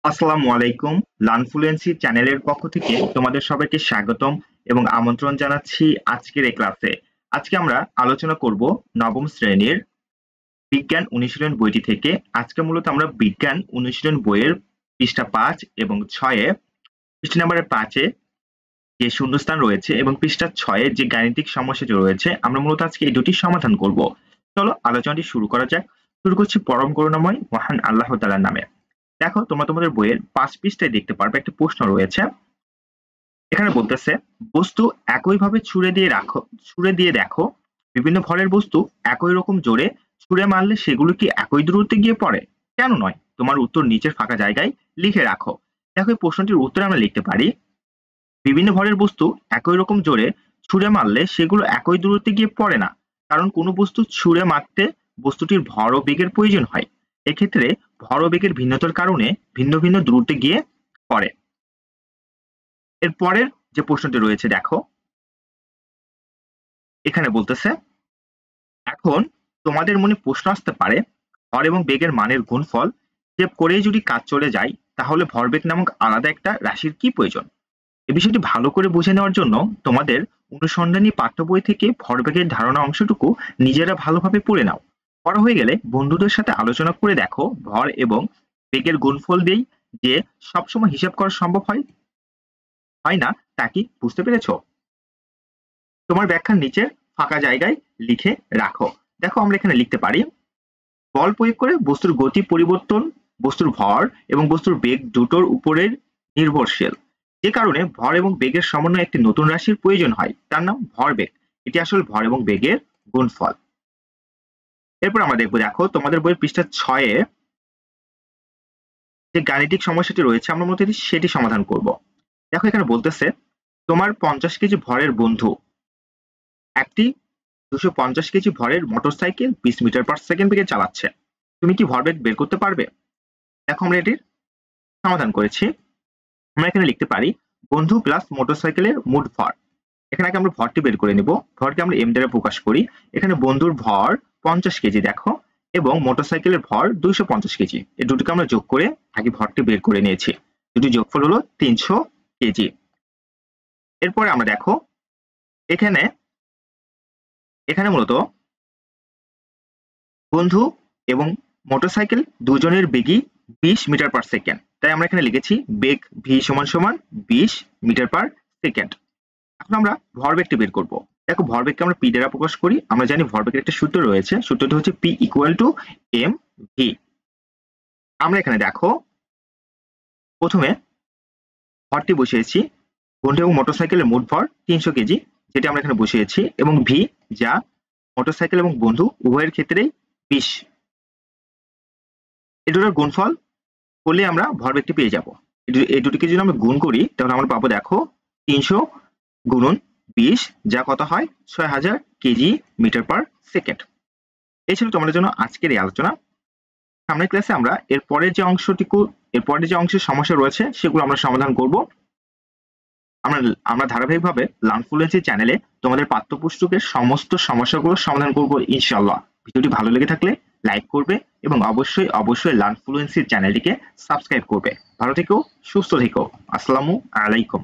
আসসালামু আলাইকুম। লার্নফ্লুয়েন্সি চ্যানেলের পক্ষ থেকে তোমাদের সবাইকে স্বাগতম এবং আমন্ত্রণ জানাচ্ছি আজকের এই ক্লাসে। আজকে আমরা আলোচনা করব নবম শ্রেণীর বিজ্ঞান অনুশীলন বইটি থেকে। আজকে মূলত আমরা বিজ্ঞান অনুশীলন বইয়ের পৃষ্ঠা 5 এবং 6 এ পৃষ্ঠা নাম্বার 5 এ যে শূন্যস্থান রয়েছে এবং পৃষ্ঠা 6 এ যে গাণিতিক সমস্যাটি রয়েছে আমরা মূলত আজকে এই দুটি সমাধান করব। চলো আলোচনাটি শুরু করা যাক। শুরু করছি পরম করুণাময় মহান আল্লাহ তাআলার নামে। দেখো তোমরা তোমাদের বইয়ের 5 পৃষ্ঠায় দেখতে পারবে একটা প্রশ্ন রয়েছে। এখানে বলতেছে বস্তু একইভাবে ছুড়ে দিয়ে দেখো বিভিন্ন ভরের বস্তু একই রকম জোরে ছুড়ে মারলে সেগুলো কি একই দূরত্বে গিয়ে পড়ে? কেন নয়? তোমার উত্তর নিচের ফাঁকা জায়গায় লিখে রাখো। দেখো এই প্রশ্নটির উত্তরে আমরা লিখতে পারি বিভিন্ন ভরের বস্তু একই রকম জোরে ছুড়ে মারলে সেগুলো একই দূরত্বে গিয়ে পড়ে না, কারণ কোনো বস্তু ছুড়ে মারতে বস্তুটির ভর ও বেগের প্রয়োজন হয়। এক্ষেত্রে ভর ও বেগের ভিন্নতার কারণে ভিন্ন ভিন্ন দূরত্বে গিয়ে পড়ে। এর পরের যে প্রশ্নটি রয়েছে দেখো, এখানে বলতেছে এখন তোমাদের মনে প্রশ্ন আসতে পারে ভর এবং বেগের মানের গুণফল হিসেব করেই যদি কাজ চলে যায় তাহলে ভরবেগ নামক আলাদা একটা রাশির কি প্রয়োজন? এই বিষয়টি ভালো করে বুঝে নেওয়ার জন্য তোমাদের অনুসন্ধানী পাঠ্য বই থেকে ভরবেগের ধারণা অংশটুকু নিজেরা ভালোভাবে পড়ে নাও। পড়া হয়ে গেলে বন্ধুদের সাথে আলোচনা করে দেখো ভর এবং বেগের গুণফল দিয়েই যে সবসময় হিসাব করা সম্ভব হয় না তা কি বুঝতে পেরেছো? তোমার ব্যাখ্যার নিচের ফাঁকা জায়গায় লিখে রাখো। দেখো আমরা এখানে লিখতে পারি বল প্রয়োগ করে বস্তুর গতি পরিবর্তন বস্তুর ভর এবং বস্তুর বেগ দুটোর উপরের নির্ভরশীল, যে কারণে ভর এবং বেগের সমন্বয়ে একটি নতুন রাশির প্রয়োজন হয়, তার নাম ভরবেগ। এটি আসলে ভর এবং বেগের গুণফল। এরপর আমরা দেখবো, দেখো তোমাদের বইয়ের পৃষ্ঠা 6 এ যে গাণিতিক সমস্যাটি রয়েছে আমরা মূলত সেটি সমাধান করব। দেখো এখানে বলতেছে তোমার 50 কেজি ভরের বন্ধু একটি 250 কেজি ভরের মোটরসাইকেল 20 মিটার পার সেকেন্ড বেগে চালাচ্ছে। তুমি কি ভরবেগ বের করতে পারবে? দেখো আমরা এটির সমাধান করেছি। আমরা এখানে লিখতে পারি বন্ধু প্লাস মোটরসাইকেলের মোট ভর। এখানে আগে আমরা ভরটি বের করে নিব। ভরকে আমরা এম দ্বারা প্রকাশ করি। এখানে বন্ধুর ভর 50 কেজি দেখো এবং মোটরসাইকেলের ভর 250 কেজি। এই দুটোকে আমরা যোগ করে আগে ভরটি বের করে নিয়েছি। দুটি যোগফল হলো 300 কেজি। এরপরে আমরা দেখো এখানে মূলত বন্ধু এবং মোটরসাইকেল দুজনের বেগই 20 মিটার পার সেকেন্ড, তাই আমরা এখানে লিখেছি বেগ ভি সমান সমান 20 মিটার পার সেকেন্ড। এখন আমরা ভরবেগটি বের করব। দেখো ভরবেগকে আমরা পি দ্বারা প্রকাশ করি। আমরা জানি ভরবেগের একটা সূত্র রয়েছে, সূত্রটি হচ্ছে P equal to M V. আমরা এখানে দেখো প্রথমে ভরটি বসিয়েছি, বন্ধু এবং মোটরসাইকেলের মোট ভর 300 কেজি, যেটা আমরা এখানে বসিয়েছি, এবং ভি যা মোটরসাইকেল এবং বন্ধু উভয়ের ক্ষেত্রেই 20। এই দুটোর গুণফল করলে আমরা ভরবেগটি পেয়ে যাব। এই দুটিকে যদি আমরা গুণ করি তাহলে আমরা পাবো দেখো 300 গুণন 20 যা কত হয় 6000 কেজি মিটার পার সেকেন্ড। এই ছিল তোমাদের জন্য আজকের এই আলোচনা। সামনের ক্লাসে আমরা এরপরের যে অংশের সমস্যা রয়েছে সেগুলো আমরা সমাধান করব। আমরা ধারাবাহিকভাবে লার্নফ্লুয়েন্সি চ্যানেলে তোমাদের পাঠ্যপুস্তকের সমস্ত সমস্যাগুলো সমাধান করব ইনশাআল্লাহ। ভিডিওটি ভালো লেগে থাকলে লাইক করবে এবং অবশ্যই লার্নফ্লুয়েন্সি চ্যানেলটিকে সাবস্ক্রাইব করবে। ভালো থেকো, সুস্থ থেকো। আসসালামু আলাইকুম।